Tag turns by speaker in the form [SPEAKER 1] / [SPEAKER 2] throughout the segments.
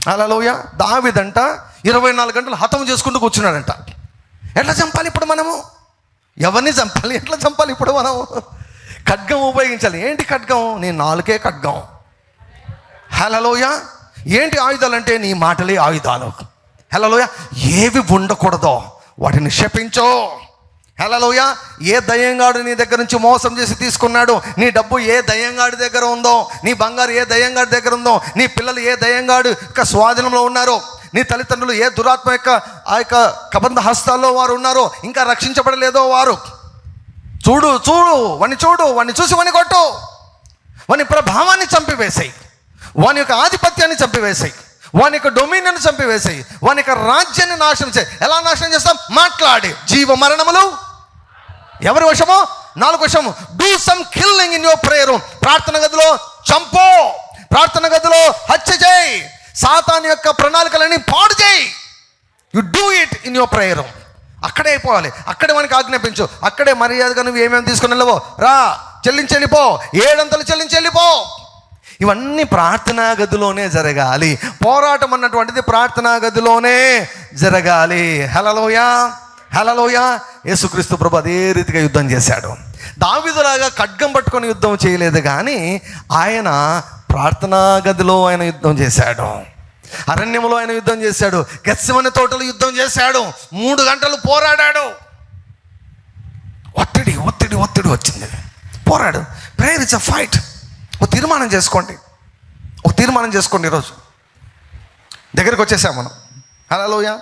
[SPEAKER 1] హల్లెలూయా. దావీదంట 24 గంటలు హతం చేసుకుంటూ కూర్చున్నాడంట. ఎట్లా చంపాలి ఇప్పుడు మనము? ఎవరిని చంపాలి? ఎట్లా చంపాలి ఇప్పుడు మనము? ఖడ్గం ఉపయోగించాలి. ఏంటి ఖడ్గం? నీ నాలుకే ఖడ్గం. హల్లెలూయా. ఏంటి ఆయుధాలు అంటే నీ మాటలే ఆయుధాలు. హల్లెలూయా. ఏవి ఉండకూడదో వాటిని శపించో. హల్లెలూయా. ఏ దయ్యంగాడు నీ దగ్గర నుంచి మోసం చేసి తీసుకున్నాడు, నీ డబ్బు ఏ దయ్యంగాడి దగ్గర ఉందో, నీ బంగారు ఏ దయ్యంగాడి దగ్గర ఉందో, నీ పిల్లలు ఏ దయ్యంగాడు యొక్క స్వాధీనంలో ఉన్నారో, నీ తల్లిదండ్రులు ఏ దురాత్మ యొక్క ఆ యొక్క కబంధ హస్తాల్లో వారు ఉన్నారో, ఇంకా రక్షించబడలేదో వారు, చూడు వాడిని చూడు, వాడిని చూసి వాడిని కొట్టు, వాని ప్రభావాన్ని చంపివేసాయి, వాని యొక్క ఆధిపత్యాన్ని చంపివేసాయి, వాని యొక్క డొమినియన్ చంపివేసాయి, వాని యొక్క రాజ్యాన్ని నాశనం చేయి. ఎలా నాశనం చేస్తాం? మాట్లాడి. జీవ మరణములు ఎవరి వశమో? 4 వశము. Do some killing in your prayer. ప్రార్థన గదిలో చంపో, ప్రార్థన గదిలో హత్య చేయి, సాతాను యొక్క ప్రణాళికలని పాడు చేయి. You do it in your prayer. అక్కడే అయిపోవాలి. అక్కడే మనకి ఆజ్ఞాపించు. అక్కడే మర్యాదగా నువ్వు ఏమేమి తీసుకుని వెళ్ళవో రా, చెల్లించి వెళ్ళిపో, 7 అంతలు చెల్లించి వెళ్ళిపో. ఇవన్నీ ప్రార్థనా గదిలోనే జరగాలి. పోరాటం అన్నటువంటిది ప్రార్థనా గదిలోనే జరగాలి. హల్లెలూయా. హల్లెలూయా. యేసుక్రీస్తు ప్రభు అదే రీతిగా యుద్ధం చేశాడు. దావీదులాగా ఖడ్గం పట్టుకొని యుద్ధం చేయలేదు, కానీ ఆయన ప్రార్థనా గదిలో ఆయన యుద్ధం చేశాడు. అరణ్యంలో ఆయన యుద్ధం చేశాడు. గెత్సెమనే తోటలో యుద్ధం చేశాడు. 3 గంటలు పోరాడాడు. ఒత్తిడి వచ్చింది. పోరాడు. Prayer it's a fight. ఒక తీర్మానం చేసుకోండి. ఈరోజు దగ్గరికి వచ్చేసాం మనం. హల్లెలూయా.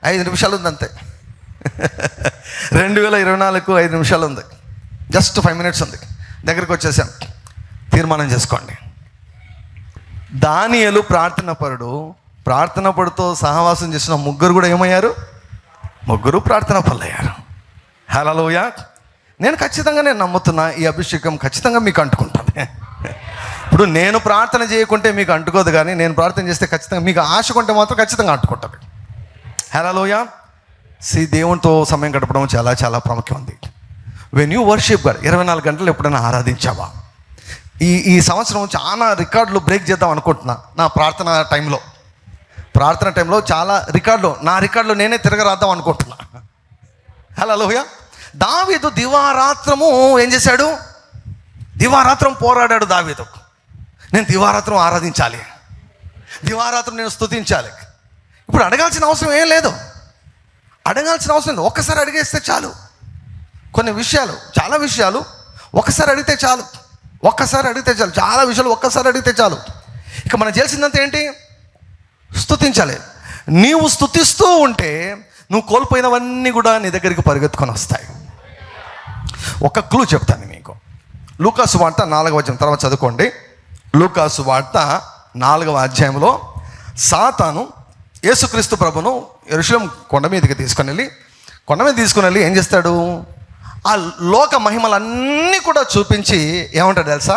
[SPEAKER 1] 5 నిమిషాలు ఉంది అంతే. 2024 5 నిమిషాలు ఉంది. జస్ట్ 5 minutes ఉంది. దగ్గరికి వచ్చేసాం. తీర్మానం చేసుకోండి. దానియేలు ప్రార్థన పడుతో సహవాసం చేసిన 3 కూడా ఏమయ్యారు? 3 ప్రార్థన పరులయ్యారు. హల్లెలూయా. నేను నమ్ముతున్నా ఈ అభిషేకం ఖచ్చితంగా మీకు అంటుకుంటుంది. ఇప్పుడు నేను ప్రార్థన చేయకుంటే మీకు అంటుకోదు, కానీ నేను ప్రార్థన చేస్తే ఖచ్చితంగా మీకు ఆశ కొంటే మాత్రం ఖచ్చితంగా అంటుకుంటుంది. హల్లెలూయా. దేవునితో సమయం గడపడం చాలా చాలా ప్రాముఖ్యం ఉంది. వెన్ యూ వర్షిప్ గాడ్ 24 గంటలు ఎప్పుడైనా ఆరాధించావా? ఈ సంవత్సరం చాలా రికార్డులు బ్రేక్ చేద్దాం అనుకుంటున్నా. నా ప్రార్థన టైంలో చాలా నా రికార్డులు నేనే తిరగరాద్దాం అనుకుంటున్నా. హల్లెలూయా. దావీదు దివారాత్రము ఏం చేశాడు? దివారాత్రం పోరాడాడు దావీదు. నేను దివారాత్రం ఆరాధించాలి, దివారాత్రం నేను స్తుతించాలి. ఇప్పుడు అడగాల్సిన అవసరం ఏం లేదు. ఒక్కసారి అడిగేస్తే చాలు. చాలా విషయాలు ఒక్కసారి అడిగితే చాలు. చాలా విషయాలు ఒక్కసారి అడిగితే చాలు. ఇక మనం చేయాల్సిందంతా ఏంటి? స్తుతించాలి. నీవు స్తుతిస్తూ ఉంటే నువ్వు కోల్పోయినవన్నీ కూడా నీ దగ్గరికి పరిగెత్తుకొని వస్తాయి. ఒక క్లూ చెప్తాను మీకు. లూకాసు వార్త 4వ అధ్యాయం తర్వాత చదువుకోండి. లూకాసు వార్త 4వ అధ్యాయంలో సాతాను యేసుక్రీస్తు ప్రభును యెరూషలేము కొండ మీదకి తీసుకుని వెళ్ళి ఏం చేస్తాడు? ఆ లోక మహిమలన్నీ కూడా చూపించి ఏమంటాడు తెలుసా?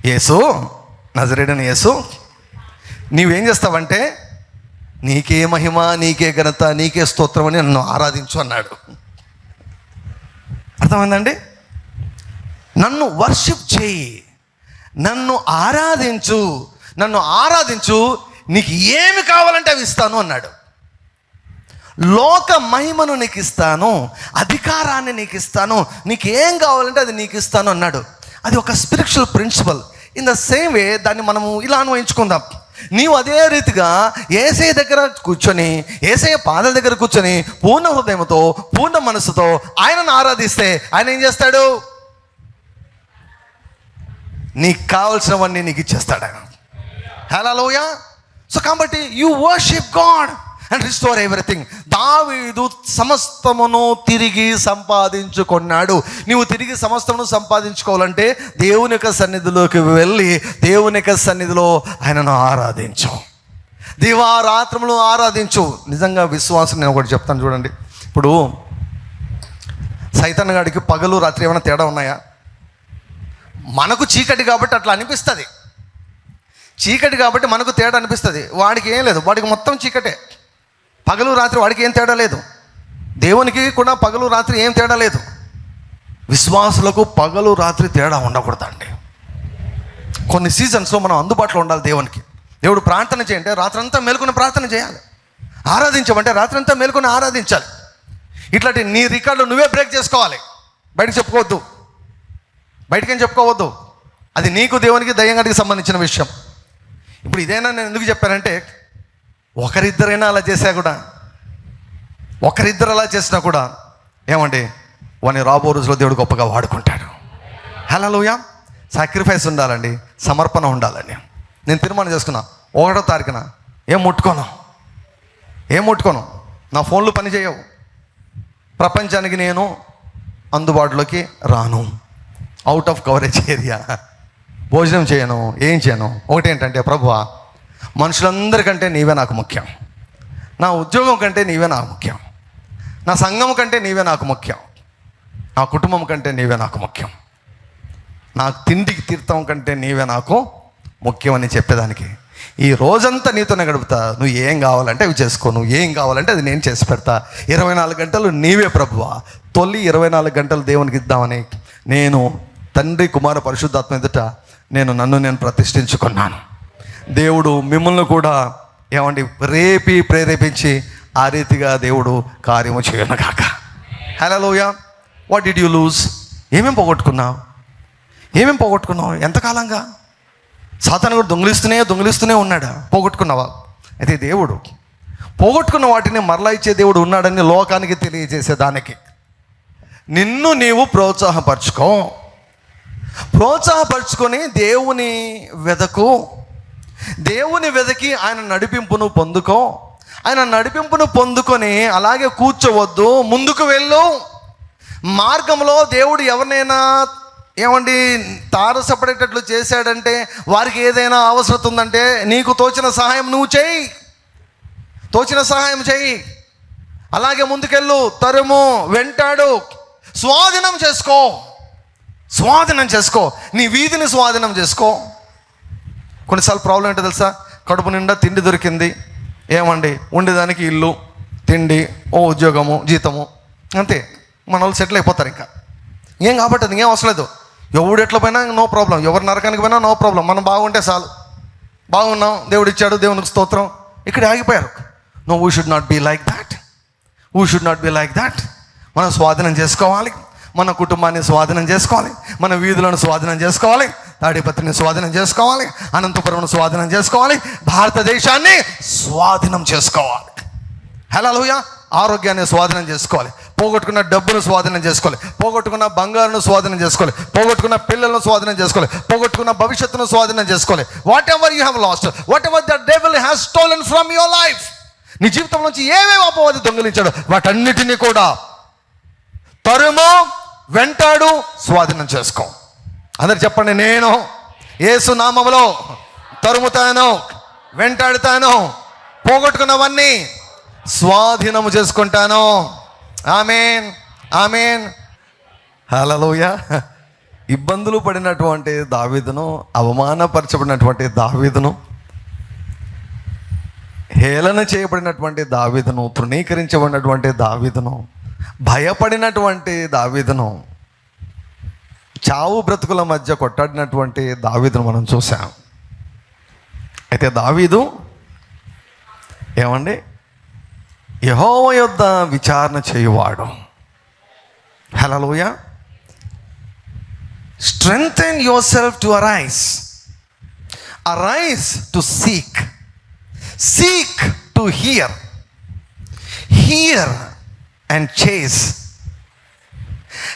[SPEAKER 1] యేసు, నజరేయుడైన యేసు, నీవేం చేస్తావంటే నీకే మహిమ, నీకే ఘనత, నీకే స్తోత్రం అని నన్ను ఆరాధించు అన్నాడు. అర్థమైందండి? నన్ను వర్షిప్ చేయి, నన్ను ఆరాధించు, నీకు ఏమి కావాలంటే అవి ఇస్తాను అన్నాడు. లోక మహిమను నీకు ఇస్తాను, అధికారాన్ని నీకు ఇస్తాను, నీకు ఏం కావాలంటే అది నీకు ఇస్తాను అన్నాడు. అది ఒక spiritual principle. In the same way దాన్ని మనము ఇలా అన్వయించుకుందాం. నీవు అదే రీతిగా యేసయ్య దగ్గర కూర్చొని, యేసయ్య పాదాల దగ్గర కూర్చొని పూర్ణ హృదయంతో, పూర్ణ మనసుతో ఆయనను ఆరాధిస్తే ఆయన ఏం చేస్తాడు? నీకు కావాల్సినవన్నీ నీకు ఇచ్చేస్తాడు ఆయన. హల్లెలూయా. సో కాబట్టి you worship God and restore everything. దావీదు సమస్తమును తిరిగి సంపాదించుకున్నాడు. నీవు తిరిగి సమస్తమును సంపాదించుకోవాలంటే దేవుని యొక్క సన్నిధిలోకి వెళ్ళి దేవుని యొక్క సన్నిధిలో ఆయనను ఆరాధించు, దివారాత్రములు ఆరాధించు. నిజంగా విశ్వాసం నేను ఒకటి చెప్తాను చూడండి. ఇప్పుడు సైతాన్ గాడికి పగలు రాత్రి ఏమైనా తేడా ఉన్నాయా? మనకు చీకటి కాబట్టి అట్లా అనిపిస్తుంది. చీకటి కాబట్టి మనకు తేడా అనిపిస్తుంది. వాడికి ఏం లేదు, వాడికి మొత్తం చీకటే. పగలు రాత్రి వాడికి ఏం తేడా లేదు. దేవునికి కూడా పగలు రాత్రి ఏం తేడా లేదు. విశ్వాసులకు పగలు రాత్రి తేడా ఉండకూడదండి. కొన్ని సీజన్స్లో మనం అందుబాటులో ఉండాలి దేవునికి. దేవుడు ప్రార్థన చేయంటే రాత్రంతా మేలుకొని ప్రార్థన చేయాలి. ఆరాధించమంటే రాత్రంతా మేలుకొని ఆరాధించాలి. ఇట్లాంటి నీ రికార్డులు నువ్వే బ్రేక్ చేసుకోవాలి. బయటకు చెప్పుకోవద్దు, బయటకేం చెప్పుకోవద్దు. అది నీకు దేవునికి దయ్యంగాడికి సంబంధించిన విషయం. ఇప్పుడు ఇదేనా నేను ఎందుకు చెప్పానంటే, ఒకరిద్దరైనా అలా చేసినా కూడా ఏమండి, వాని రాబో రోజులో దేవుడు గొప్పగా వాడుకుంటాడు. హల్లెలూయా. సాక్రిఫైస్ ఉండాలండి, సమర్పణ ఉండాలండి. నేను తీర్మానం చేసుకున్నా, 1వ తారీఖున ఏం ముట్టుకోను, నా ఫోన్లు పని చేయవు, ప్రపంచానికి నేను అందుబాటులోకి రాను, అవుట్ ఆఫ్ కవరేజ్ ఏరియా, భోజనం చేయను, ఏం చేయను. ఒకటేంటంటే, ప్రభువా మనుషులందరికంటే నీవే నాకు ముఖ్యం, నా ఉద్యోగం కంటే నీవే నాకు ముఖ్యం, నా సంఘం కంటే నీవే నాకు ముఖ్యం, నా కుటుంబం కంటే నీవే నాకు ముఖ్యం, నా తిండికి తీర్థం కంటే నీవే నాకు ముఖ్యమని చెప్పేదానికి ఈ రోజంతా నీతోనే గడుపుతా. నువ్వు ఏం కావాలంటే అవి చేసుకో, నువ్వు ఏం కావాలంటే అది నేను చేసి పెడతా. 24 గంటలు నీవే ప్రభువా. తొలి 24 గంటలు దేవునికి ఇద్దామని నేను తండ్రి కుమార పరిశుద్ధాత్మ ఎదుట నన్ను ప్రతిష్ఠించుకున్నాను. దేవుడు మిమ్మల్ని కూడా ఏమండి ప్రేరేపించి ఆ రీతిగా దేవుడు కార్యము చేయను కాక. Hallelujah. What did you lose? ఏమేం పోగొట్టుకున్నావు? ఎంతకాలంగా సాతాను కూడా దొంగిలిస్తూనే ఉన్నాడా? పోగొట్టుకున్నావా? అయితే దేవుడు పోగొట్టుకున్న వాటిని మరలా ఇచ్చే దేవుడు ఉన్నాడని లోకానికి తెలియజేసేదానికి నిన్ను నీవు ప్రోత్సాహపరుచుకొని దేవుని వెదకి ఆయన నడిపింపును పొందుకొని అలాగే కూర్చోవద్దు, ముందుకు వెళ్ళు. మార్గంలో దేవుడు ఎవరినైనా ఏమండి తారసపడేటట్లు చేశాడంటే, వారికి ఏదైనా అవసరం ఉందంటే నీకు తోచిన సహాయం నువ్వు చేయి. అలాగే ముందుకెళ్ళు, తరుము, వెంటాడు, స్వాధీనం చేసుకో, నీ వీధిని స్వాధీనం చేసుకో. కొన్నిసార్లు ప్రాబ్లం ఏంటో తెలుసా? కడుపు నిండా తిండి దొరికింది, ఏమండి ఉండేదానికి ఇల్లు, తిండి, ఉద్యోగము, జీతము, అంతే. మన వాళ్ళు సెటిల్ అయిపోతారు. ఇంకా ఏం కాబట్టి అది ఏం అవసరం లేదు. ఎవడు ఎట్లా పోయినా నో ప్రాబ్లం, ఎవరు నరకానికి పోయినా నో ప్రాబ్లం. మనం బాగుంటే చాలు, బాగున్నాం, దేవుడు ఇచ్చాడు, దేవునికి స్తోత్రం, ఇక్కడ ఆగిపోయారు. No, we should not be like that. మనం స్వాధీనం చేసుకోవాలి, మన కుటుంబాన్ని స్వాధీనం చేసుకోవాలి, మన వీధులను స్వాధీనం చేసుకోవాలి, తాడిపత్రిని స్వాధీనం చేసుకోవాలి, అనంతపురంను స్వాధీనం చేసుకోవాలి, భారతదేశాన్ని స్వాధీనం చేసుకోవాలి. హల్లెలూయా. ఆరోగ్యాన్ని స్వాధీనం చేసుకోవాలి, పోగొట్టుకున్న డబ్బును స్వాధీనం చేసుకోవాలి, పోగొట్టుకున్న బంగారును స్వాధీనం చేసుకోవాలి, పోగొట్టుకున్న పిల్లలను స్వాధీనం చేసుకోవాలి, పోగొట్టుకున్న భవిష్యత్తును స్వాధీనం చేసుకోవాలి. What ever you have lost, what ever the devil has stolen from your life, నీ జీవితం నుంచి ఏమేమి అపవాది దొంగిలించాడు వాటన్నిటినీ కూడా తరుము, వెంటాడు, స్వాధీనం చేసుకో. అందరు చెప్పండి, నేను యేసు నామములో తరుముతాను, వెంటాడుతాను, పోగొట్టుకున్నవన్నీ స్వాధీనము చేసుకుంటాను. ఆమేన్. హల్లెలూయా. ఇబ్బందులు పడినటువంటి దావీదును, అవమానపరచబడినటువంటి దావీదును, హేళన చేయబడినటువంటి దావీదును, తృణీకరించబడినటువంటి దావీదును, భయపడినటువంటి దావీదును, చావు బ్రతుకుల మధ్య కొట్టాడినటువంటి దావీదును మనం చూసాం. అయితే దావీదు ఏమండి, యెహోవా యొద్ద విచారణ చేయువాడు. Hallelujah. Strengthen yourself to arise to seek to hear and chase,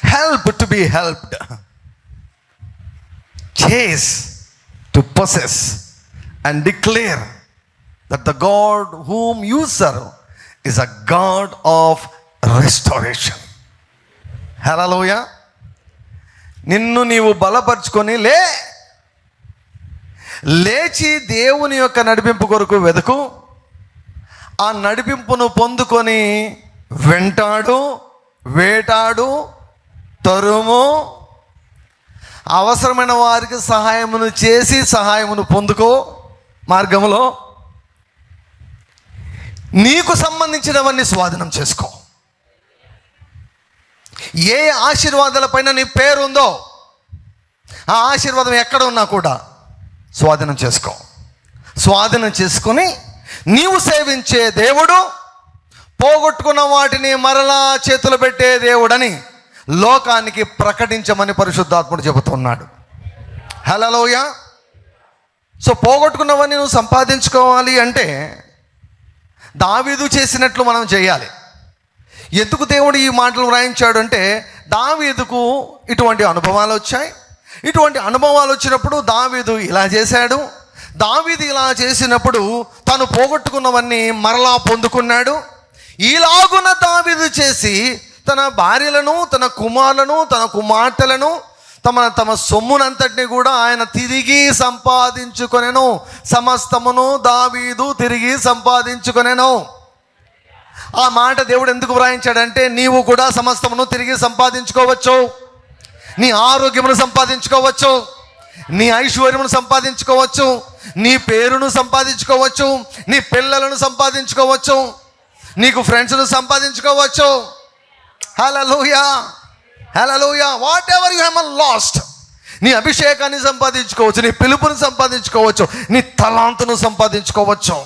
[SPEAKER 1] help to be helped, chase to possess, and declare that the God whom you serve is a God of restoration. Hallelujah. నిన్ను నీవు బలపరుచుకొని లేచి దేవుని యొక్క నడిపింపు కొరకు వెతుకు, ఆ నడిపింపును పొందుకొని వెంటాడు, వేటాడు, తరుము, అవసరమైన వారికి సహాయమును చేసి సహాయమును పొందుకో. మార్గంలో నీకు సంబంధించినవన్నీ స్వాధీనం చేసుకో. ఏ ఆశీర్వాదాలపైన నీ పేరు ఉందో ఆ ఆశీర్వాదం ఎక్కడ ఉన్నా కూడా స్వాధీనం చేసుకో. స్వాధీనం చేసుకొని నీవు సేవించే దేవుడు పోగొట్టుకున్న వాటిని మరలా చేతులు పెట్టే దేవుడని లోకానికి ప్రకటించమని పరిశుద్ధాత్ముడు చెబుతున్నాడు. హల్లెలూయా. సో పోగొట్టుకున్నవన్నీ నువ్వు సంపాదించుకోవాలి అంటే దావీదు చేసినట్లు మనం చేయాలి. ఎందుకు దేవుడు ఈ మాటలు వ్రాయించాడు అంటే దావీదుకు ఇటువంటి అనుభవాలు వచ్చాయి. ఇటువంటి అనుభవాలు వచ్చినప్పుడు దావీదు ఇలా చేశాడు. దావీదు ఇలా చేసినప్పుడు తను పోగొట్టుకున్నవన్నీ మరలా పొందుకున్నాడు. ఈలాగున దావీదు చేసి తన భార్యలను, తన కుమారులను, తన కుమార్తెలను, తమ సొమ్మునంతటిని కూడా ఆయన తిరిగి సంపాదించుకొనెను. సమస్తమును దావీదు తిరిగి సంపాదించుకొనెను. ఆ మాట దేవుడు ఎందుకు వ్రాయించాడంటే నీవు కూడా సమస్తమును తిరిగి సంపాదించుకోవచ్చు. నీ ఆరోగ్యమును సంపాదించుకోవచ్చు, నీ ఐశ్వర్యమును సంపాదించుకోవచ్చు, నీ పేరును సంపాదించుకోవచ్చు, నీ పిల్లలను సంపాదించుకోవచ్చు, నీకు ఫ్రెండ్స్ను సంపాదించుకోవచ్చు. Hallelujah, hallelujah. Whatever you have lost, నీ అభిషేకాన్ని సంపాదించుకోవచ్చు, నీ పిలుపుని సంపాదించుకోవచ్చు, నీ తలాంతును సంపాదించుకోవచ్చు,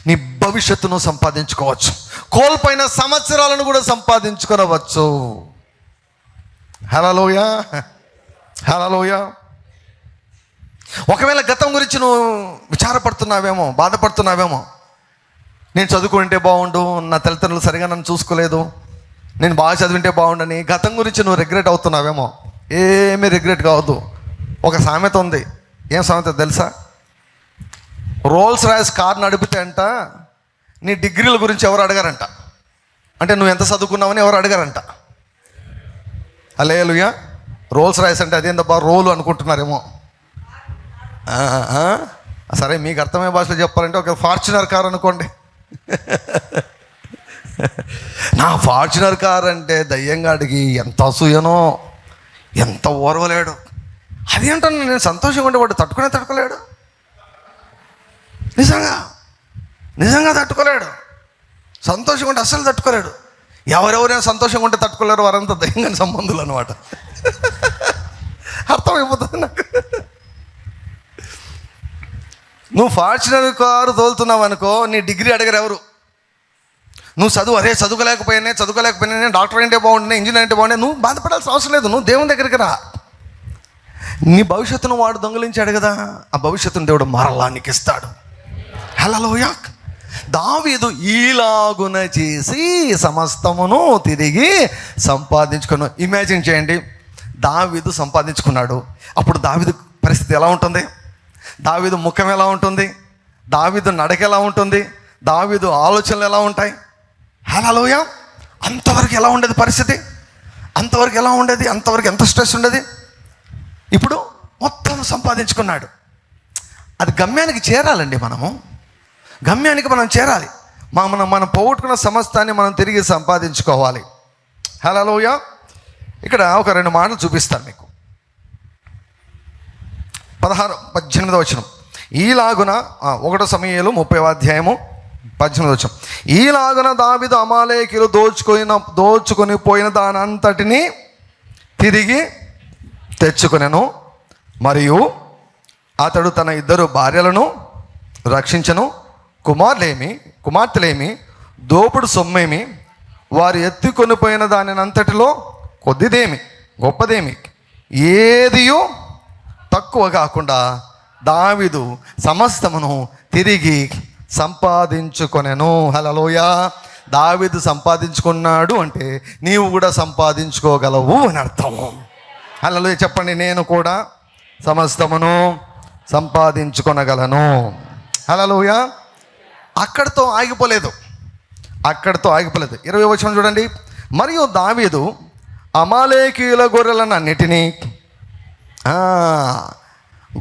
[SPEAKER 1] నీ భవిష్యత్తును సంపాదించుకోవచ్చు, కోల్పోయిన సంవత్సరాలను కూడా సంపాదించుకోవచ్చు. హల్లెలూయా, హల్లెలూయా. ఒకవేళ గతం గురించి నువ్వు విచారపడుతున్నావేమో, బాధపడుతున్నావేమో, నేను చదువుకుంటే బాగుండు, నా తల్లిదండ్రులు సరిగా నన్ను చూసుకోలేదు, నేను బాగా చదివింటే బాగుండని గతం గురించి నువ్వు రిగ్రెట్ అవుతున్నావేమో. ఏమీ రిగ్రెట్ కావద్దు. ఒక సామెత ఉంది. ఏం సామెత తెలుసా? రోల్స్ రాయ్స్ కార్ నడిపితే అంట నీ డిగ్రీల గురించి ఎవరు అడగారంట, అంటే నువ్వు ఎంత చదువుకున్నావని ఎవరు అడగారంట. హల్లెలూయా. రోల్స్ రాయ్స్ అంటే అదేందబ్బా రోలు అనుకుంటున్నారేమో. సరే, మీకు అర్థమయ్యే భాషలో చెప్పాలంటే ఒక ఫార్చునర్ కార్ అనుకోండి. నా ఫార్చునర్ కార్ అంటే దయ్యంగాడికి ఎంత అసూయనో, ఎంత ఓర్వలేడు. అదేంటో నేను సంతోషంగా ఉంటే వాడు తట్టుకోలేడు. నిజంగా తట్టుకోలేడు. సంతోషంగా ఉంటే అస్సలు తట్టుకోలేడు. ఎవరెవరైనా సంతోషంగా ఉంటే తట్టుకోలేరు, వారంతా దయ్యంగా సంబంధులు అనమాట. అర్థమైపోతుంది నాకు. నువ్వు ఫార్చునర్ కారు తోలుతున్నావు అనుకో, నీ డిగ్రీ అడగరు ఎవరు. నువ్వు చదువుకోలేకపోయినా నేను డాక్టర్ అంటే బాగుండే, ఇంజనీర్ అంటే బాగుండే, నువ్వు బాధపడాల్సిన అవసరం లేదు. నువ్వు దేవుని దగ్గరికి రా. నీ భవిష్యత్తును వాడు దొంగిలించాడు కదా, ఆ భవిష్యత్తును దేవుడు మరలా నీకు ఇస్తాడు. హల్లెలూయా. దావీదు ఈలాగున చేసి సమస్తమును తిరిగి సంపాదించుకున్నాడు. ఇమాజిన్ చేయండి, దావీదు సంపాదించుకున్నాడు. అప్పుడు దావీదు పరిస్థితి ఎలా ఉంటుంది? దావీదు ముఖం ఎలా ఉంటుంది? దావీదు నడక ఎలా ఉంటుంది? దావీదు ఆలోచనలు ఎలా ఉంటాయి? హల్లెలూయా. అంతవరకు ఎలా ఉండేది పరిస్థితి? అంతవరకు ఎలా ఉండేది? అంతవరకు ఎంత స్ట్రెస్ ఉండేది? ఇప్పుడు మొత్తం సంపాదించుకున్నాడు. అది గమ్యానికి చేరాలండి. గమ్యానికి మనం చేరాలి. మనం పోగొట్టుకున్న సమస్తాన్ని మనం తిరిగి సంపాదించుకోవాలి. హల్లెలూయా. ఇక్కడ ఒక 2 మాటలు చూపిస్తాను మీకు. 18వ వచనం. ఈలాగున 1 సమూయేలు 30వ అధ్యాయము 18వ వచనం. ఈలాగున దావీదు అమాలేకీయులు దోచుకొని పోయిన దానంతటిని తిరిగి తెచ్చుకొనెను, మరియు అతడు తన 2 భార్యలను రక్షించను. కుమార్తెలేమి దోపుడు సొమ్మేమి, వారు ఎత్తుకొని పోయిన దానినంతటిలో కొద్దిదేమి గొప్పదేమి ఏదియో తక్కువ కాకుండా దావీదు సమస్తమును తిరిగి సంపాదించుకొనెను. హల్లెలూయా. దావీదు సంపాదించుకున్నాడు అంటే నీవు కూడా సంపాదించుకోగలవు అని అర్థము. హల్లెలూయా. చెప్పండి, నేను కూడా సమస్తమును సంపాదించుకొనగలను. హల్లెలూయా. అక్కడితో ఆగిపోలేదు. 20వ వచనం చూడండి. మరియు దావీదు అమాలేకీయుల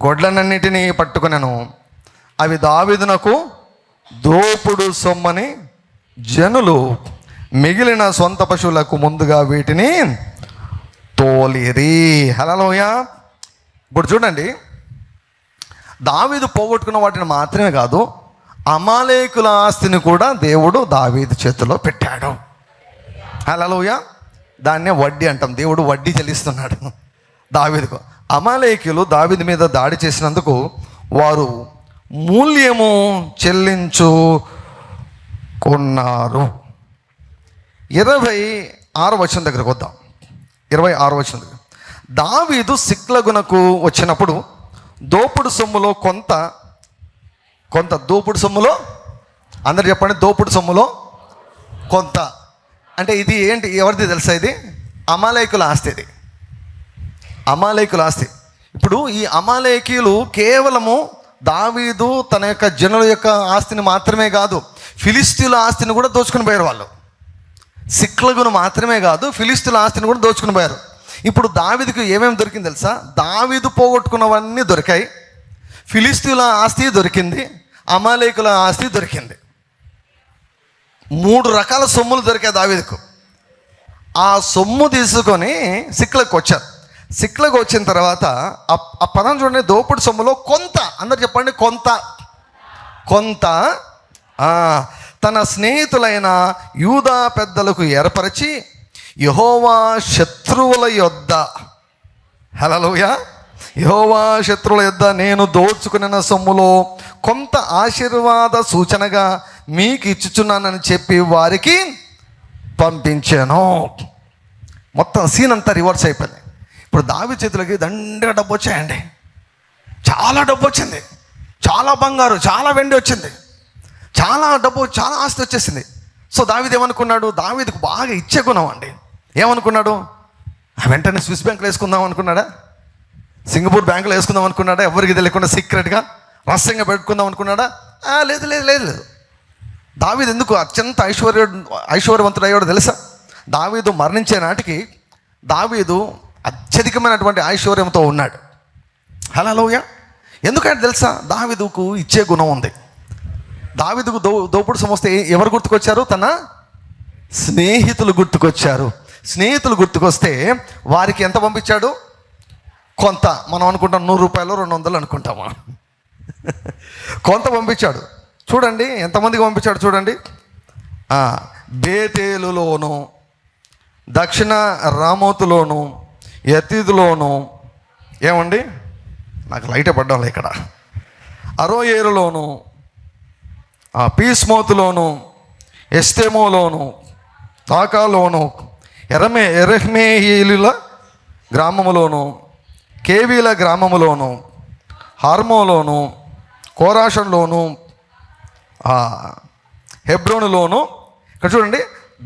[SPEAKER 1] గొడ్లనన్నిటినీ పట్టుకొనెను. అవి దావీదునకు దోపుడు సొమ్మని జనులు మిగిలిన సొంత పశువులకు ముందుగా వీటిని తోలిరి. హల్లెలూయా. ఇప్పుడు చూడండి, దావీదు పోగొట్టుకున్న వాటిని మాత్రమే కాదు, అమాలేకుల ఆస్తిని కూడా దేవుడు దావీదు చేతిలో పెట్టాడు. హల్లెలూయా. దాన్నే వడ్డీ అంటాం. దేవుడు వడ్డీ చెల్లిస్తున్నాడు దావీదుకు. అమాలేకీయులు దావీదు మీద దాడి చేసినందుకు వారు మూల్యము చెల్లించుకున్నారు. 26వ వచనం దగ్గరకు వద్దాం. 26వ వచనం దగ్గర, దావీదు సిక్లగునకు వచ్చినప్పుడు దోపుడు సొమ్ములో కొంత దోపుడు సొమ్ములో, అందరు చెప్పండి, దోపుడు సొమ్ములో కొంత అంటే ఇది ఏంటి, ఎవరిది తెలుసా? ఇది అమాలేకుల ఆస్తి. ఇది అమాలేకుల ఆస్తి. ఇప్పుడు ఈ అమాలేకీయులు కేవలము దావీదు తన యొక్క జనుల యొక్క ఆస్తిని మాత్రమే కాదు, ఫిలిస్తీన్ల ఆస్తిని కూడా దోచుకుని పోయారు వాళ్ళు. సిక్లగును మాత్రమే కాదు, ఫిలిస్తీన్ల ఆస్తిని కూడా దోచుకుని పోయారు. ఇప్పుడు దావీదుకు ఏమేమి దొరికింది తెలుసా? దావీదు పోగొట్టుకున్నవన్నీ దొరికాయి, ఫిలిస్తీన్ల ఆస్తి దొరికింది, అమాలేకుల ఆస్తి దొరికింది. 3 రకాల సొమ్ములు దొరికాయి దావీదుకు. ఆ సొమ్ము తీసుకొని సిక్లకు వచ్చారు. సిక్లకు వచ్చిన తర్వాత ఆ పదం చూడండి, దోపుడు సొమ్ములో కొంత, అందరు చెప్పండి, కొంత తన స్నేహితులైన యూదా పెద్దలకు ఏర్పరిచి యెహోవా శత్రువుల యొద్ద, హల్లెలూయా, యెహోవా శత్రువుల యొద్ద నేను దోచుకున్న సొమ్ములో కొంత ఆశీర్వాద సూచనగా మీకు ఇచ్చుచున్నానని చెప్పి వారికి పంపించాను. మొత్తం సీన్ అంతా రివర్స్ అయిపోయింది. ఇప్పుడు దావీదు చేతులకి దండిగా డబ్బు వచ్చాయండి, చాలా డబ్బు వచ్చింది, చాలా బంగారు, చాలా వెండి వచ్చింది, చాలా డబ్బు, చాలా ఆస్తి వచ్చేసింది. సో దావీదు ఏమనుకున్నాడు? దావీదుకు బాగా ఇచ్చే గుణం అండి. ఏమనుకున్నాడు? వెంటనే స్విస్ బ్యాంకులో వేసుకుందాం అనుకున్నాడా? సింగపూర్ బ్యాంకులో వేసుకుందాం అనుకున్నాడా? ఎవరికి తెలియకుండా సీక్రెట్గా రహస్యంగా పెట్టుకుందాం అనుకున్నాడా? లేదు లేదు లేదు లేదు. దావీదు ఎందుకు అత్యంత ఐశ్వర్యవంతుడు అయ్యాడో తెలుసా? దావీదు మరణించే నాటికి దావీదు అత్యధికమైనటువంటి ఐశ్వర్యంతో ఉన్నాడు. హల్లెలూయా. ఎందుకంటే తెలుసా? దావీదుకు ఇచ్చే గుణం ఉంది. దావీదుకు దోపుడు సమస్తే ఎవరు గుర్తుకొచ్చారు? తన స్నేహితులు గుర్తుకొచ్చారు. స్నేహితులు గుర్తుకొస్తే వారికి ఎంత పంపించాడు? కొంత. మనం అనుకుంటాం 100 రూపాయలు 200 అనుకుంటామా? కొంత పంపించాడు. చూడండి ఎంతమందికి పంపించాడు చూడండి. బేతేలులోను, దక్షిణ రామోతులోను, యతీదులోను, ఏమండి నాకు లైటే పడ్డాలి ఇక్కడ, అరోయేరులోను, పీస్మోతులోను, ఎస్తేమోలోను, తాకాలోను, ఎరహ్మేయేలీల గ్రామములోను, కేవీల గ్రామములోను, హార్మోలోను, కోరాషంలోను, హెబ్రోనులోను. ఇక్కడ చూడండి,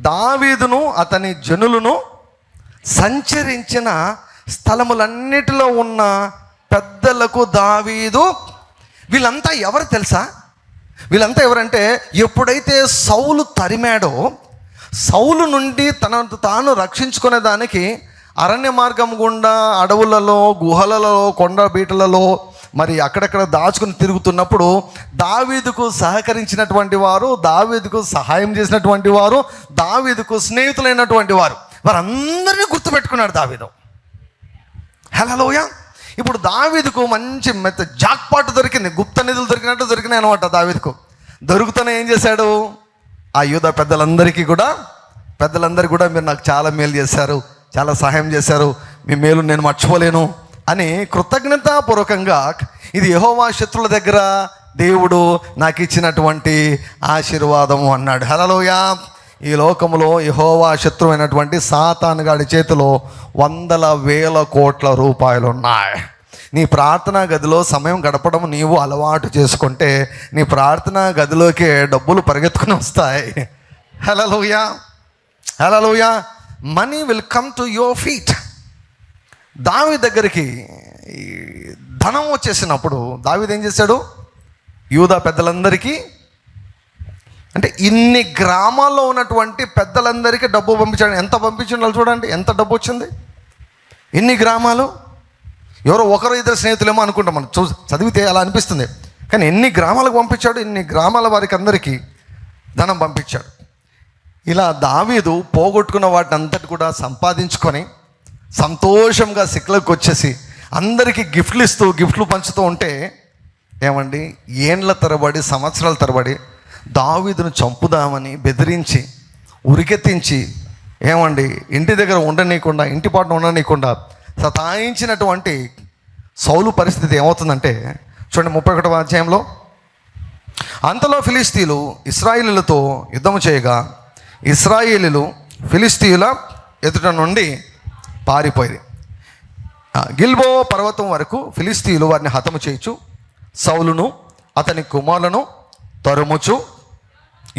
[SPEAKER 1] దావీదును అతని జనులను సంచరించిన స్థలములన్నిటిలో ఉన్న పెద్దలకు దావీదు, వీళ్ళంతా ఎవరు తెలుసా? వీళ్ళంతా ఎవరంటే, ఎప్పుడైతే సౌలు తరిమాడో, సౌలు నుండి తనను తాను రక్షించుకునే దానికి అరణ్య మార్గం గుండా అడవులలో, గుహలలో, కొండ బీటలలో మరి అక్కడక్కడ దాచుకుని తిరుగుతున్నప్పుడు దావీదుకు సహకరించినటువంటి వారు, దావీదుకు సహాయం చేసినటువంటి వారు, దావీదుకు స్నేహితులైనటువంటి వారు, వారందరినీ గుర్తుపెట్టుకున్నాడు దావీదు. హల్లెలూయా. ఇప్పుడు దావీదుకు మంచి జాక్పాట్ దొరికింది, గుప్త నిధులు దొరికినట్టు దొరికినాయి అనమాట. దావీదుకు దొరుకుతూనే ఏం చేశాడు? ఆ యూదా పెద్దలందరికీ కూడా మీరు నాకు చాలా మేలు చేశారు, చాలా సహాయం చేశారు, మీ మేలు నేను మర్చిపోలేను అని కృతజ్ఞతాపూర్వకంగా, ఇది యెహోవా శత్రువుల దగ్గర దేవుడు నాకు ఇచ్చినటువంటి ఆశీర్వాదము అన్నాడు. హల్లెలూయా. ఈ లోకంలో యెహోవా శత్రువైనటువంటి సాతాను గాడి చేతిలో 100,000 కోట్ల రూపాయలు ఉన్నాయి. నీ ప్రార్థనా గదిలో సమయం గడపడం నీవు అలవాటు చేసుకుంటే నీ ప్రార్థనా గదిలోకే డబ్బులు పరిగెత్తుకుని వస్తాయి. Hallelujah, hallelujah. Money will come to your feet. దావీదు దగ్గరికి ధనం వచ్చేసినప్పుడు దావీదు ఏం చేశాడు? యూదా పెద్దలందరికీ, అంటే ఇన్ని గ్రామాల్లో ఉన్నటువంటి పెద్దలందరికీ డబ్బు పంపించాడు. ఎంత పంపించాడు చూడండి, ఎంత డబ్బు వచ్చింది. ఇన్ని గ్రామాలు, ఎవరో 1-2 స్నేహితులేమో అనుకుంటాం మనం చదివితే అలా అనిపిస్తుంది, కానీ ఎన్ని గ్రామాలకు పంపించాడు, ఇన్ని గ్రామాల వారికి అందరికీ ధనం పంపించాడు. ఇలా దావీదు పోగొట్టుకున్న వాటిని అంతటి కూడా సంపాదించుకొని సంతోషంగా సిక్లకు వచ్చేసి అందరికీ గిఫ్ట్లు పంచుతూ ఉంటే ఏమండి, ఏండ్ల తరబడి, సంవత్సరాల తరబడి దావీదును చంపుదామని బెదిరించి, ఉరికెత్తించి, ఏమండి ఇంటి దగ్గర ఉండనీయకుండా, ఇంటి పాటున ఉండనీయకుండా సతాయించినటువంటి సౌలు పరిస్థితి ఏమవుతుందంటే చూడండి, 31వ అధ్యాయంలో అంతలో ఫిలిస్తీయులు ఇశ్రాయేలీయులతో యుద్ధము చేయగా ఇశ్రాయేలీయులు ఫిలిస్తీయుల ఎదుట నుండి పారిపోయి గిల్బో పర్వతం వరకు ఫిలిస్తీయులు వారిని హతము చేయొచ్చు, సౌలును అతని కుమారులను తరుముచు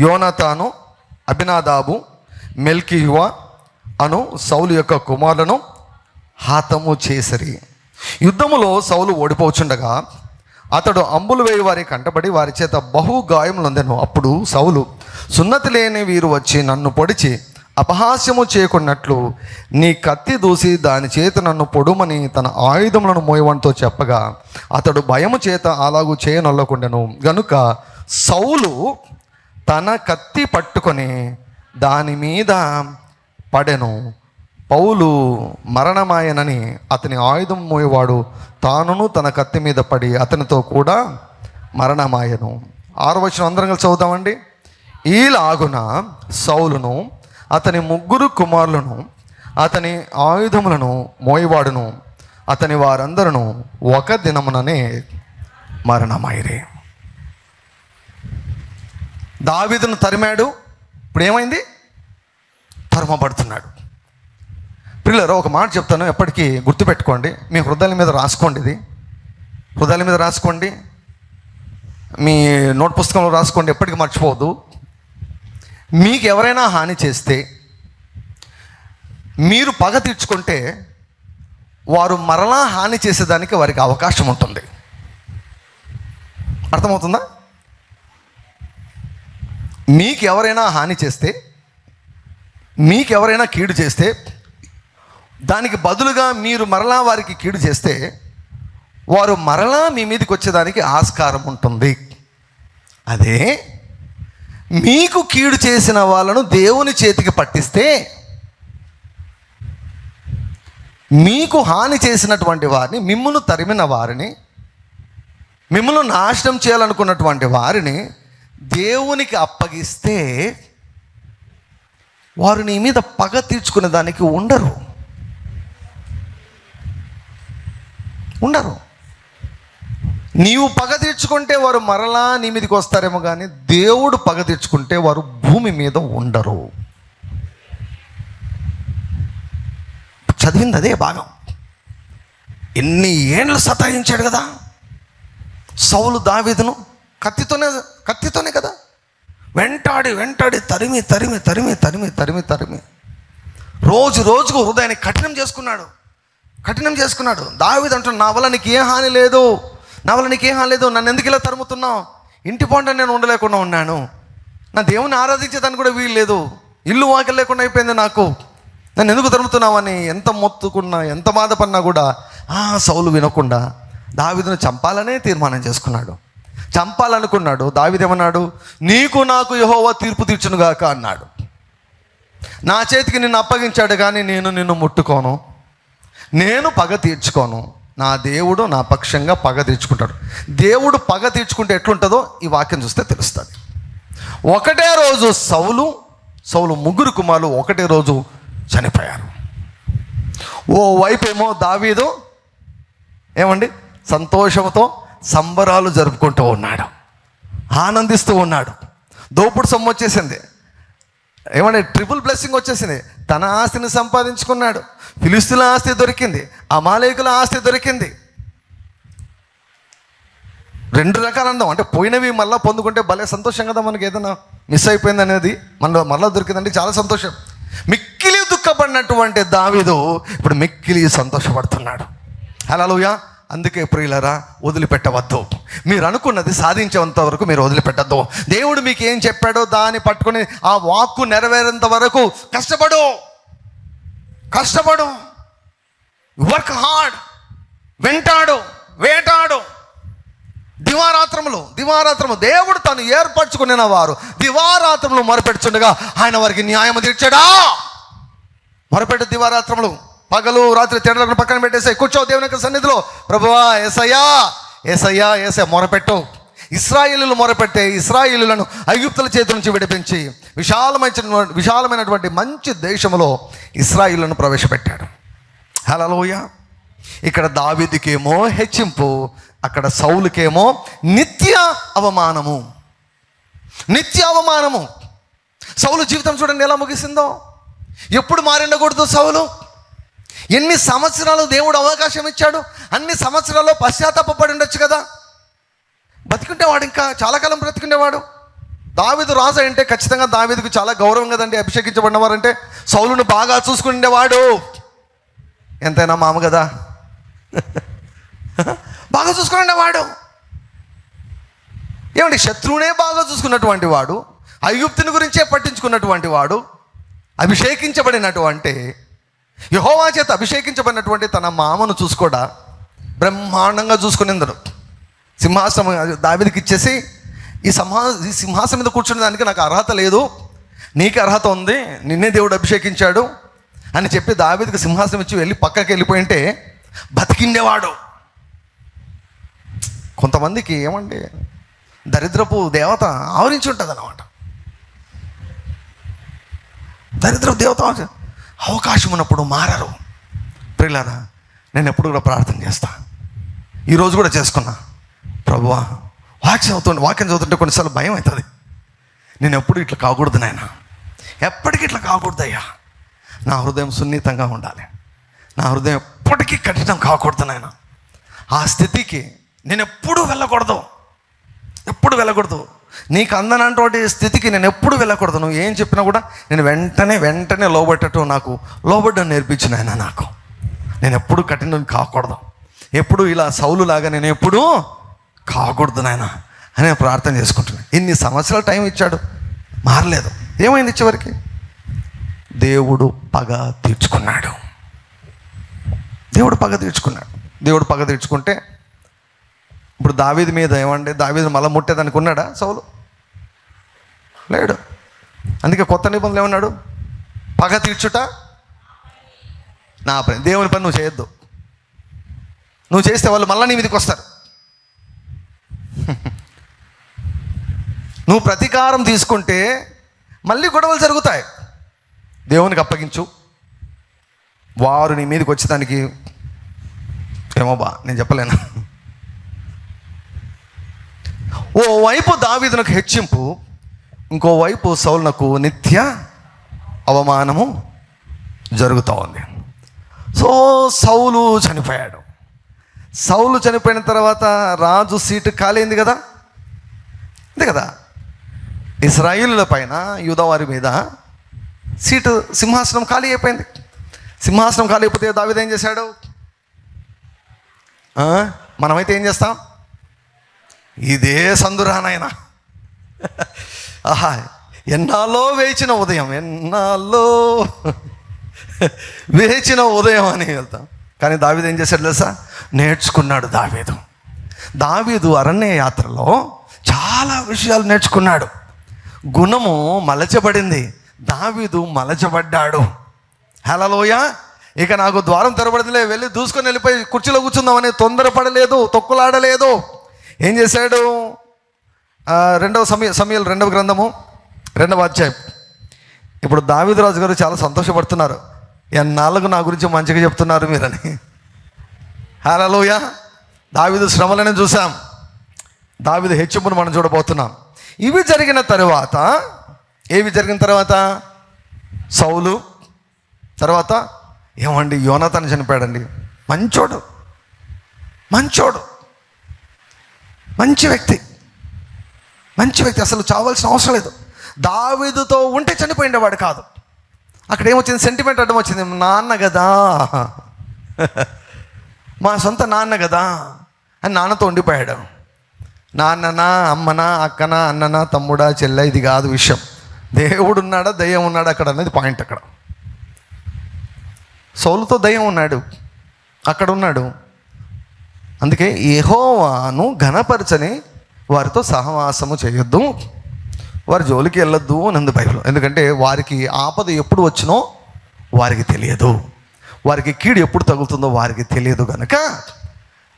[SPEAKER 1] యోనాతాను, అబినాదాబు, మెల్కీయువ అను సౌలు యొక్క కుమారులను హతము చేసిరి. యుద్ధములో సౌలు ఓడిపోచుండగా అతడు అంబులు వేయి వారి కంటబడి వారి చేత బహు గాయములందెను. అప్పుడు సౌలు, సున్నతి లేని వీరు వచ్చి నన్ను పొడిచి అపహాస్యము చేయకున్నట్లు నీ కత్తి దూసి దాని చేత నన్ను పొడుమని తన ఆయుధములను మోయవంతో చెప్పగా అతడు భయము చేత అలాగూ చేయనొల్లకుండెను. గనుక సౌలు తన కత్తి పట్టుకొని దాని మీద పడెను. పౌలు మరణమాయనని అతని ఆయుధం మోయేవాడు తానును తన కత్తి మీద పడి అతనితో కూడా మరణమాయను. 6వ వచనం అందరం కలిసి చదువుదామండి. ఈలాగున సౌలును అతని 3 కుమారులను అతని ఆయుధములను మోయవాడును అతని వారందరూ ఒక దినముననే మరణమైరే. దావీదును తరిమాడు, ఇప్పుడు ఏమైంది? తరుమబడుతున్నాడు. పిల్లలు ఒక మాట చెప్తాను, ఎప్పటికీ గుర్తుపెట్టుకోండి, మీ హృదయాల మీద రాసుకోండి, ఇది హృదయాల మీద రాసుకోండి, మీ నోట్ పుస్తకంలో రాసుకోండి, ఎప్పటికీ మర్చిపోవద్దు. మీకు ఎవరైనా హాని చేస్తే మీరు పగ తీర్చుకుంటే వారు మరలా హాని చేసేదానికి వారికి అవకాశం ఉంటుంది. అర్థమవుతుందా? మీకు ఎవరైనా హాని చేస్తే, మీకు ఎవరైనా కీడు చేస్తే దానికి బదులుగా మీరు మరలా వారికి కీడు చేస్తే వారు మరలా మీ మీదకి వచ్చేదానికి ఆస్కారం ఉంటుంది. అదే మీకు కీడు చేసిన వాళ్ళను దేవుని చేతికి పట్టిస్తే, మీకు హాని చేసినటువంటి వారిని, మిమ్మును తరిమిన వారిని, మిమ్మల్ని నాశనం చేయాలనుకున్నటువంటి వారిని దేవునికి అప్పగిస్తే వారు నీ మీద పగ తీర్చుకునే దానికి ఉండరు. నీవు పగ తీర్చుకుంటే వారు మరలా నీ మీదకి వస్తారేమో, కానీ దేవుడు పగ తీర్చుకుంటే వారు భూమి మీద ఉండరు. చదివింది అదే భాగం. ఎన్ని ఏండ్లు సతాయించాడు కదా సౌలు దావీదును, కత్తితోనే కదా, వెంటాడి తరిమి తరిమి తరిమి తరిమి తరిమి తరిమి రోజు రోజుకు హృదయాన్ని కఠినం చేసుకున్నాడు. దావీదు అంటున్నాడు, నా వల్ల నీకు ఏ హాని లేదు, నన్ను ఎందుకు ఇలా తరుముతున్నావు? ఇంటి పంట నేను ఉండలేకుండా ఉన్నాను, నా దేవుని ఆరాధించేదాన్ని కూడా వీలు లేదు, ఇల్లు వాకిలు లేకుండా అయిపోయింది నాకు, నన్ను ఎందుకు తరుముతున్నావని ఎంత మొత్తుకున్నా, ఎంత బాధపడినా కూడా సౌలు వినకుండా దావీదును చంపాలనే తీర్మానం చేసుకున్నాడు. చంపాలనుకున్నాడు. దావీదు ఏమన్నాడు? నీకు నాకు యెహోవా తీర్పు తీర్చునుగాక అన్నాడు. నా చేతికి నిన్ను అప్పగించాడు, కానీ నేను నిన్ను ముట్టుకోను, నేను పగ తీర్చుకోను. నా దేవుడు నా పక్షంగా పగ తీర్చుకుంటాడు. దేవుడు పగ తీర్చుకుంటే ఎట్లుంటుందో ఈ వాక్యం చూస్తే తెలుస్తుంది. ఒకటే రోజు సౌలు 3 కుమారులు ఒకటే రోజు చనిపోయారు. ఓ వైపేమో దావీదు ఏమండి సంతోషంతో సంబరాలు జరుపుకుంటూ ఉన్నాడు, ఆనందిస్తూ ఉన్నాడు. దోపుడు సొమ్ము వచ్చేసింది, ఏమంటే ట్రిపుల్ బ్లెస్సింగ్ వచ్చేసింది. తన ఆస్తిని సంపాదించుకున్నాడు, ఫిలిస్తీయుల ఆస్తి దొరికింది, అమాలేకుల ఆస్తి దొరికింది. 2 రకాల అందం, అంటే పోయినవి మళ్ళీ పొందుకుంటే భలే సంతోషం కదా. మనకి ఏదైనా మిస్ అయిపోయింది అనేది మళ్ళీ దొరికిందంటే చాలా సంతోషం. మిక్కిలి దుఃఖపడినటువంటి దావీదు ఇప్పుడు మిక్కిలి సంతోషపడుతున్నాడు. హల్లెలూయా. అందుకే ప్రియులారా, వదిలిపెట్టవద్దు. మీరు అనుకున్నది సాధించేంత వరకు మీరు వదిలిపెట్టద్దు. దేవుడు మీకు ఏం చెప్పాడో దాన్ని పట్టుకొని ఆ వాక్కు నెరవేరేంత వరకు కష్టపడు, వర్క్ హార్డ్, వేటాడు. దివారాత్రములు దేవుడు తను ఏర్పరచుకున్న వారు దివారాత్రములు మొరపెడుచుండగా ఆయన వారికి న్యాయం తీర్చాడా? మొరపెట్టు దివారాత్రములు, పగలు రాత్రి తేడాలను పక్కన పెట్టేసి కూర్చో దేవుని యొక్క సన్నిధిలో, ప్రభువా యేసయ్యా మొరపెట్టు. ఇశ్రాయేలీయులు మొరపెట్టే ఇశ్రాయేలీయులను ఐగుప్తుల చేతి నుంచి విడిపించి విశాలమైనటువంటి మంచి దేశంలో ఇశ్రాయేలీయులను ప్రవేశపెట్టాడు. హల్లెలూయా. ఇక్కడ దావీదుకేమో హెచ్చింపు, అక్కడ సౌలుకేమో నిత్య అవమానము. నిత్య అవమానము. సౌలు జీవితం చూడండి ఎలా ముగిసిందో. ఎప్పుడు మారిండకూడదు సౌలు? ఎన్ని సంవత్సరాలు దేవుడు అవకాశం ఇచ్చాడు, అన్ని సంవత్సరాల్లో పశ్చాత్తాపడి ఉండొచ్చు కదా. బతికుండేవాడు, ఇంకా చాలా కాలం బ్రతికుండేవాడు. దావీదు రాజు అంటే ఖచ్చితంగా దావీదుకు చాలా గౌరవం కదండి. అభిషేకించబడినవారంటే సౌలును బాగా చూసుకునేవాడు. ఎంతైనా మామ కదా, బాగా చూసుకునేవాడు. ఏమండి, శత్రువునే బాగా చూసుకున్నటువంటి వాడు, ఐగుప్తుని గురించే పట్టించుకున్నటువంటి వాడు, అభిషేకించబడినటువంటి యెహోవా చేత అభిషేకించబడినటువంటి తన మామను చూసుకోడా బ్రహ్మాండంగా చూసుకునేందరు. సింహాసనం దావీదుకి ఇచ్చేసి, ఈ సింహాసనం మీద కూర్చునే దానికి నాకు అర్హత లేదు, నీకు అర్హత ఉంది, నిన్నే దేవుడు అభిషేకించాడు అని చెప్పి దావీదుకి సింహాసనం ఇచ్చి వెళ్ళి పక్కకి వెళ్ళిపోయింటే బతికిండేవాడు. కొంతమందికి ఏమండి, దరిద్రపు దేవత ఆవరించి ఉంటుంది అన్నమాట. దరిద్రపు దేవత అవకాశం ఉన్నప్పుడు మారరు. ప్రియులారా, నేను ఎప్పుడు కూడా ప్రార్థన చేస్తా, ఈరోజు కూడా చేసుకున్నా. ప్రభువా, వాక్యం చదువుతుంటే కొన్నిసార్లు భయం అవుతుంది. నేను ఎప్పుడు ఇట్లా కాకూడదు నాయన, ఎప్పటికీ ఇట్లా కాకూడదయ్యా. నా హృదయం సున్నితంగా ఉండాలి, నా హృదయం ఎప్పటికీ కఠినం కాకూడదు నాయన. ఆ స్థితికి నేను ఎప్పుడు వెళ్ళకూడదు, ఎప్పుడు వెళ్ళకూడదు. నీకు అందనటువంటి స్థితికి నేను ఎప్పుడు వెళ్ళకూడదు. నువ్వు ఏం చెప్పినా కూడా నేను వెంటనే లోబట్టట్టు నాకు లోబడ్డం నేర్పించిన ఆయన. నాకు నేను ఎప్పుడు కఠినం కాకూడదు, ఎప్పుడు ఇలా సౌలులాగా నేను ఎప్పుడూ కాకూడదు నాయన అని ప్రార్థన చేసుకుంటున్నాను. ఇన్ని సంవత్సరాలు టైం ఇచ్చాడు, మారలేదు. ఏమైంది చివరికి? దేవుడు పగ తీర్చుకున్నాడు. దేవుడు పగ తీర్చుకుంటే ఇప్పుడు దావీదు మీద ఏమంటే, దావీదు మళ్ళీ ముట్టేదానికి ఉన్నాడా సౌలు? లేడు. అందుకే కొత్త నిబంధనలు ఏమన్నాడు? పగ తీర్చుట నా పని. దేవుని పని నువ్వు చేయొద్దు. నువ్వు చేస్తే వాళ్ళు మళ్ళీ నీ మీదకి వస్తారు. నువ్వు ప్రతీకారం తీసుకుంటే మళ్ళీ గొడవలు జరుగుతాయి. దేవునికి అప్పగించు, వారు నీ మీదకి వచ్చేదానికి ఏమో నేను చెప్పలేను. ఓవైపు దావీదునకు హెచ్చింపు, ఇంకోవైపు సౌలునకు నిత్య అవమానము జరుగుతూ ఉంది. సో సౌలు చనిపోయాడు. సౌలు చనిపోయిన తర్వాత రాజు సీటు ఖాళీ అయింది కదా, అంతే కదా. ఇశ్రాయేలుల పైన యూదా వారి మీద సీటు, సింహాసనం ఖాళీ అయిపోయింది. సింహాసనం ఖాళీ అయిపోతే దావీదు ఏం చేశాడు? మనమైతే ఏం చేస్తాం? ఇదే సందురానైనా, ఆహా, ఎన్నాళ్ళో వేచిన ఉదయం అని వెళ్తాం. కానీ దావీదు ఏం చేశాడు తెలుసా? నేర్చుకున్నాడు. దావీదు అరణ్య యాత్రలో చాలా విషయాలు నేర్చుకున్నాడు. గుణము మలచబడింది, దావీదు మలచబడ్డాడు. హల్లెలూయ. ఇక నాకు ద్వారం తెరబడిందిలే, వెళ్ళి దూసుకొని వెళ్ళిపోయి కుర్చీలో కూర్చుందామని తొందరపడలేదు, తొక్కులాడలేదు. ఏం చేశాడు? సమూయేలు 2వ గ్రంథము 2వ అధ్యాయం. ఇప్పుడు దావీదు రాజు గారు చాలా సంతోషపడుతున్నారు, ఎన్నాళ్ళకు నా గురించి మంచిగా చెప్తున్నారు మీరని. హల్లెలూయా. దావీదు శ్రమలను చూసాం, దావీదు హెచ్చింపును మనం చూడబోతున్నాం. ఏవి జరిగిన తర్వాత సౌలు తర్వాత ఏమండి, యోనాతాను చనిపోయాడండి. మంచోడు, మంచి వ్యక్తి, అసలు చావాల్సిన అవసరం లేదు. దావీదుతో ఉంటే చనిపోయిండేవాడు కాదు. అక్కడ ఏమొచ్చింది? సెంటిమెంట్ అడ్డం వచ్చింది. నాన్న కదా, మా సొంత నాన్న కదా అని నాన్నతో ఉండిపోయాడు. నాన్ననా, అమ్మనా, అక్కనా, అన్ననా, తమ్ముడా, చెల్లె, ఇది కాదు విషయం. దేవుడు ఉన్నాడా, దయ్యం ఉన్నాడా అక్కడ అనేది పాయింట్. అక్కడ సౌలుతో దయ్యం ఉన్నాడు, అక్కడ ఉన్నాడు. అందుకే యెహోవాను ఘనపరచని వారితో సహవాసము చేయొద్దు, వారి జోలికి వెళ్ళొద్దు అని బైబిల్. ఎందుకంటే వారికి ఆపద ఎప్పుడు వచ్చినో వారికి తెలియదు, వారికి కీడు ఎప్పుడు తగులుతుందో వారికి తెలియదు కనుక,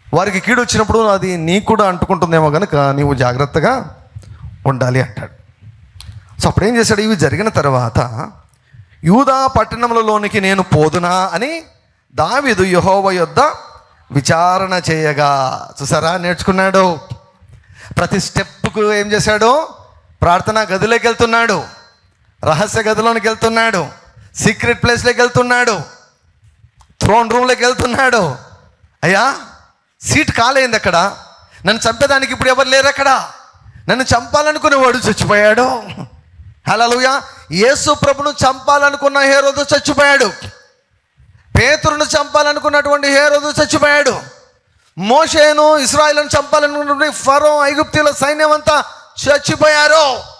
[SPEAKER 1] వారికి కీడు వచ్చినప్పుడు అది నీకు కూడా అంటుకుంటుందేమో కనుక నీవు జాగ్రత్తగా ఉండాలి అంటాడు. సో అప్పుడు ఏం చేశాడు? ఇవి జరిగిన తర్వాత యూదా పట్టణములలోనికి నేను పోదునా అని దావీదు యెహోవా యొద్ద విచారణ చేయగా. చూసారా, నేర్చుకున్నాడు. ప్రతి స్టెప్కు ఏం చేశాడు? ప్రార్థనా గదిలోకి వెళ్తున్నాడు, రహస్య గదిలోకి వెళ్తున్నాడు, సీక్రెట్ ప్లేస్లోకి వెళ్తున్నాడు, థ్రోన్ రూమ్లోకి వెళ్తున్నాడు. అయ్యా సీట్ కాలేంది అక్కడ, నన్ను చంపేదానికి ఇప్పుడు ఎవరు లేరు అక్కడ, నన్ను చంపాలనుకునేవాడు చచ్చిపోయాడు. హల్లెలూయా. యేసు ప్రభును చంపాలనుకున్న హేరోదు చచ్చిపోయాడు. పేతురును చంపాలనుకున్నటువంటి హేరోదు చచ్చిపోయాడు. మోషేను ఇశ్రాయేలును చంపాలనుకున్నటువంటి ఫరో, ఐగుప్తీయుల సైన్యం అంతా చచ్చిపోయారు.